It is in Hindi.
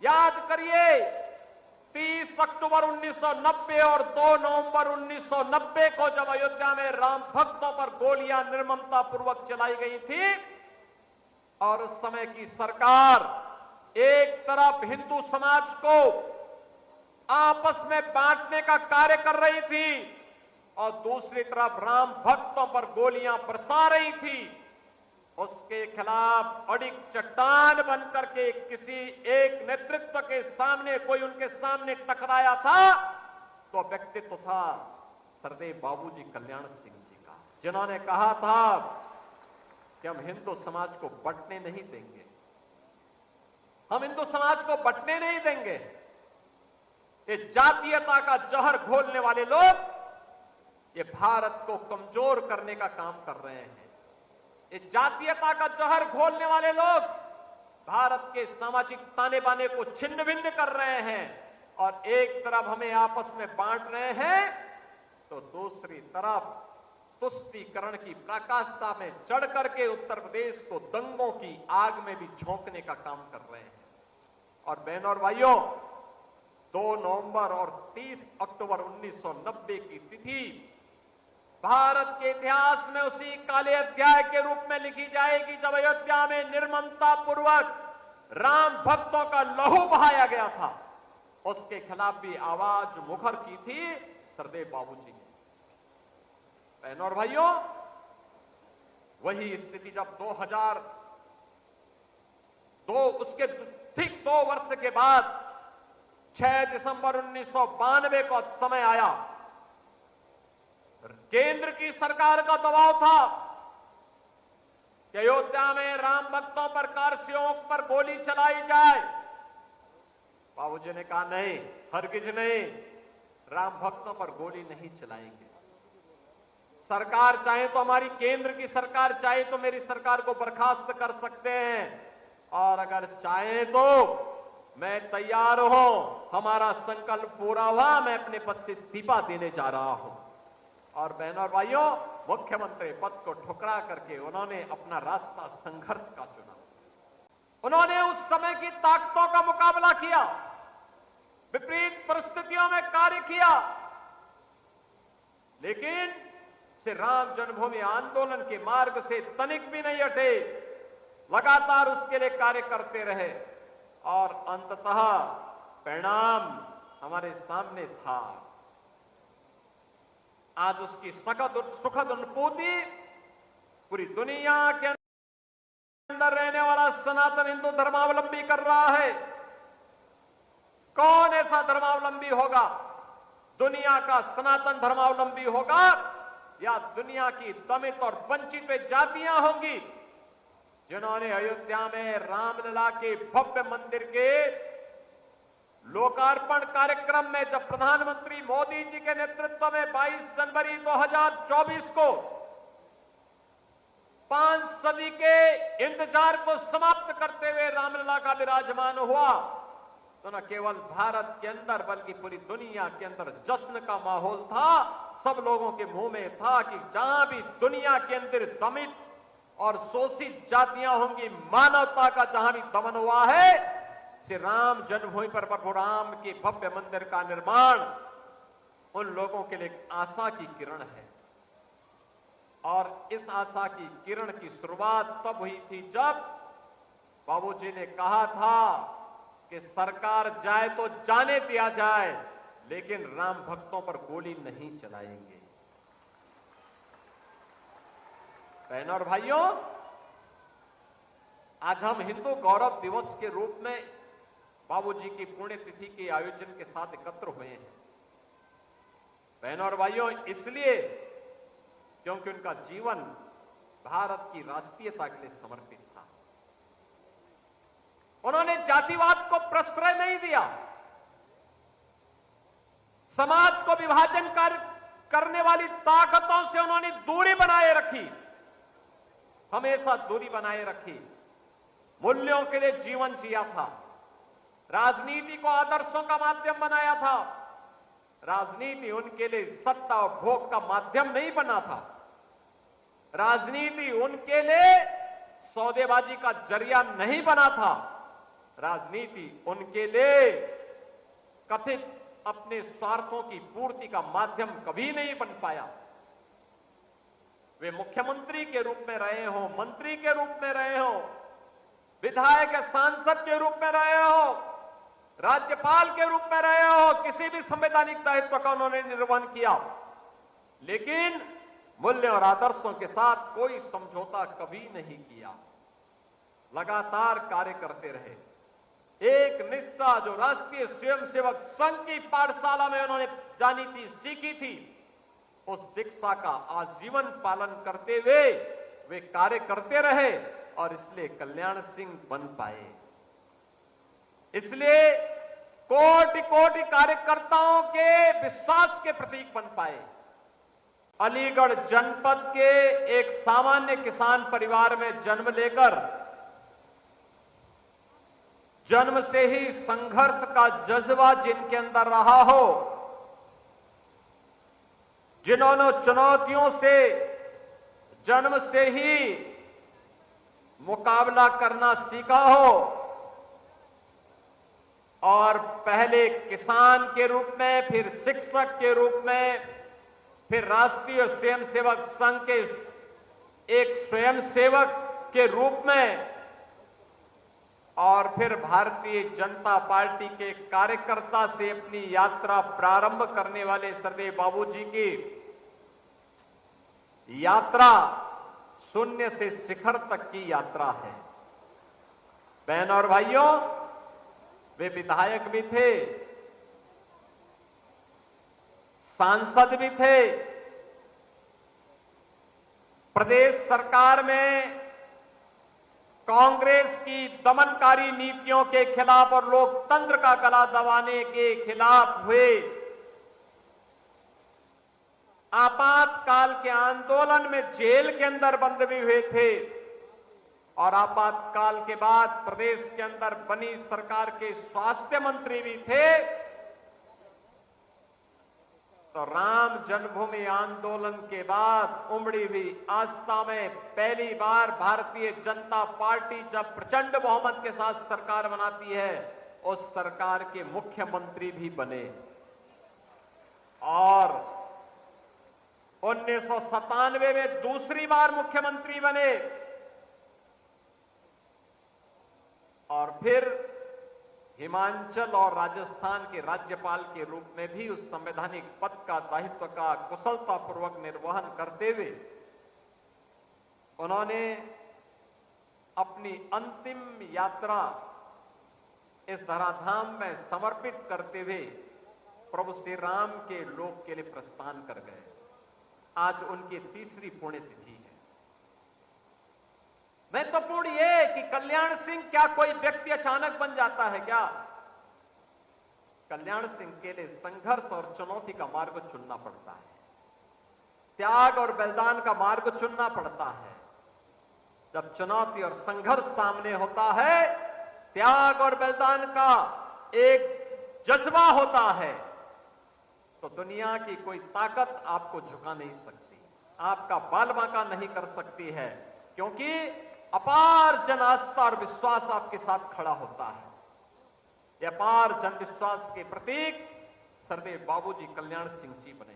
याद करिए 30 अक्टूबर 1990 और 2 नवंबर 1990 को जब अयोध्या में राम भक्तों पर गोलियां निर्ममता पूर्वक चलाई गई थी और उस समय की सरकार एक तरफ हिंदू समाज को आपस में बांटने का कार्य कर रही थी और दूसरी तरफ राम भक्तों पर गोलियां बरसा रही थी, उसके खिलाफ अड़िग चट्टान बनकर के किसी एक नेतृत्व के सामने कोई उनके सामने टकराया था तो व्यक्तित्व था सरदेव बाबूजी कल्याण सिंह जी का, जिन्होंने कहा था कि हम हिंदू समाज को बंटने नहीं देंगे, हम हिंदू समाज को बंटने नहीं देंगे। ये जातीयता का जहर घोलने वाले लोग ये भारत को कमजोर करने का काम कर रहे हैं। ये जातीयता का जहर घोलने वाले लोग भारत के सामाजिक ताने बाने को छिन्न भिन्न कर रहे हैं और एक तरफ हमें आपस में बांट रहे हैं तो दूसरी तरफ तुष्टीकरण की पराकाष्ठा में चढ़ करके उत्तर प्रदेश को दंगों की आग में भी झोंकने का काम कर रहे हैं। और बहनों और भाइयों, 2 नवंबर और 30 अक्टूबर 1990 की तिथि भारत के इतिहास में उसी काले अध्याय के रूप में लिखी जाएगी जब अयोध्या में निर्ममता पूर्वक राम भक्तों का लहू बहाया गया था। उसके खिलाफ भी आवाज मुखर की थी सरदेव बाबूजी ने। बहनों और भाइयों, वही स्थिति जब 2002 उसके ठीक 2 वर्ष के बाद 6 दिसंबर 1992 को समय आया, केंद्र की सरकार का दबाव था कि अयोध्या में राम भक्तों पर कारसेवकों पर गोली चलाई जाए। बाबूजी ने कहा नहीं, हरगिज नहीं, राम भक्तों पर गोली नहीं चलाएंगे। सरकार चाहे तो हमारी केंद्र की सरकार चाहे तो मेरी सरकार को बर्खास्त कर सकते हैं और अगर चाहे तो मैं तैयार हूं, हमारा संकल्प पूरा हुआ, मैं अपने पद से इस्तीफा देने जा रहा हूं। और बहनों और भाइयों, मुख्यमंत्री पद को ठुकरा करके उन्होंने अपना रास्ता संघर्ष का चुना। उन्होंने उस समय की ताकतों का मुकाबला किया, विपरीत परिस्थितियों में कार्य किया, लेकिन श्री राम जन्मभूमि आंदोलन के मार्ग से तनिक भी नहीं हटे, लगातार उसके लिए कार्य करते रहे और अंततः परिणाम हमारे सामने था। आज उसकी सुखद अनुभूति पूरी दुनिया के अंदर रहने वाला सनातन हिंदू धर्मावलंबी कर रहा है। कौन ऐसा धर्मावलंबी होगा? दुनिया का सनातन धर्मावलंबी होगा या दुनिया की दमित और वंचित जातियां होंगी जिन्होंने अयोध्या में रामलला के भव्य मंदिर के लोकार्पण कार्यक्रम में जब प्रधानमंत्री मोदी जी के नेतृत्व में 22 जनवरी 2024 को 5 सदी के इंतजार को समाप्त करते हुए रामलला का विराजमान हुआ तो न केवल भारत के अंदर बल्कि पूरी दुनिया के अंदर जश्न का माहौल था। सब लोगों के मुंह में था कि जहां भी दुनिया के अंदर दमित और शोषित जातियां होंगी, मानवता का जहां भी दमन हुआ है, श्री राम जन्मभूमि पर प्रभु राम के भव्य मंदिर का निर्माण उन लोगों के लिए एक आशा की किरण है। और इस आशा की किरण की शुरुआत तब हुई थी जब बाबूजी ने कहा था कि सरकार जाए तो जाने दिया जाए, लेकिन राम भक्तों पर गोली नहीं चलाएंगे। बहनों और भाइयों, आज हम हिंदू गौरव दिवस के रूप में बाबूजी की पुण्यतिथि के आयोजन के साथ एकत्र हुए हैं। बहनों और भाइयों, इसलिए क्योंकि उनका जीवन भारत की राष्ट्रीयता के लिए समर्पित था। उन्होंने जातिवाद को प्रश्रय नहीं दिया, समाज को विभाजन करने वाली ताकतों से उन्होंने दूरी बनाए रखी, हमेशा दूरी बनाए रखी। मूल्यों के लिए जीवन जिया था, राजनीति को आदर्शों का माध्यम बनाया था। राजनीति उनके लिए सत्ता और भोग का माध्यम नहीं बना था। राजनीति उनके लिए सौदेबाजी का जरिया नहीं बना था। राजनीति उनके लिए कथित अपने स्वार्थों की पूर्ति का माध्यम कभी नहीं बन पाया। वे मुख्यमंत्री के रूप में रहे हो, मंत्री के रूप में रहे हो, विधायक या सांसद के रूप में रहे हो, राज्यपाल के रूप में रहे हो, किसी भी संवैधानिक दायित्व का उन्होंने निर्वहन किया, लेकिन मूल्य और आदर्शों के साथ कोई समझौता कभी नहीं किया। लगातार कार्य करते रहे। एक निष्ठा जो राष्ट्रीय स्वयंसेवक संघ की पाठशाला में उन्होंने जानी थी, सीखी थी, उस दीक्षा का आजीवन पालन करते हुए वे कार्य करते रहे और इसलिए कल्याण सिंह बन पाए। इसलिए कोटि कोटि कार्यकर्ताओं के विश्वास के प्रतीक बन पाए। अलीगढ़ जनपद के एक सामान्य किसान परिवार में जन्म लेकर जन्म से ही संघर्ष का जज्बा जिनके अंदर रहा हो, जिन्होंने चुनौतियों से जन्म से ही मुकाबला करना सीखा हो और पहले किसान के रूप में, फिर शिक्षक के रूप में, फिर राष्ट्रीय स्वयंसेवक संघ के एक स्वयंसेवक के रूप में और फिर भारतीय जनता पार्टी के कार्यकर्ता से अपनी यात्रा प्रारंभ करने वाले सरदेव बाबूजी की यात्रा शून्य से शिखर तक की यात्रा है। बहनों और भाइयों, वे विधायक भी थे, सांसद भी थे, प्रदेश सरकार में कांग्रेस की दमनकारी नीतियों के खिलाफ और लोकतंत्र का गला दबाने के खिलाफ हुए आपातकाल के आंदोलन में जेल के अंदर बंद भी हुए थे और आपातकाल के बाद प्रदेश के अंदर बनी सरकार के स्वास्थ्य मंत्री भी थे। तो राम जन्मभूमि आंदोलन के बाद उमड़ी हुई आस्था में पहली बार भारतीय जनता पार्टी जब प्रचंड बहुमत के साथ सरकार बनाती है, उस सरकार के मुख्यमंत्री भी बने और 1997 में दूसरी बार मुख्यमंत्री बने और फिर हिमाचल और राजस्थान के राज्यपाल के रूप में भी उस संवैधानिक पद का दायित्व का कुशलतापूर्वक निर्वहन करते हुए उन्होंने अपनी अंतिम यात्रा इस धराधाम में समर्पित करते हुए प्रभु श्री राम के लोक के लिए प्रस्थान कर गए। आज उनकी तीसरी पुण्यतिथि है। महत्वपूर्ण यह कि कल्याण सिंह क्या कोई व्यक्ति अचानक बन जाता है क्या? कल्याण सिंह के लिए संघर्ष और चुनौती का मार्ग चुनना पड़ता है, त्याग और बलिदान का मार्ग चुनना पड़ता है। जब चुनौती और संघर्ष सामने होता है, त्याग और बलिदान का एक जज्बा होता है, तो दुनिया की कोई ताकत आपको झुका नहीं सकती, आपका बाल बांका नहीं कर सकती है, क्योंकि अपार जन आस्था और विश्वास आपके साथ खड़ा होता है। ये अपार जन विश्वास के प्रतीक सरदेव बाबूजी कल्याण सिंह जी बने।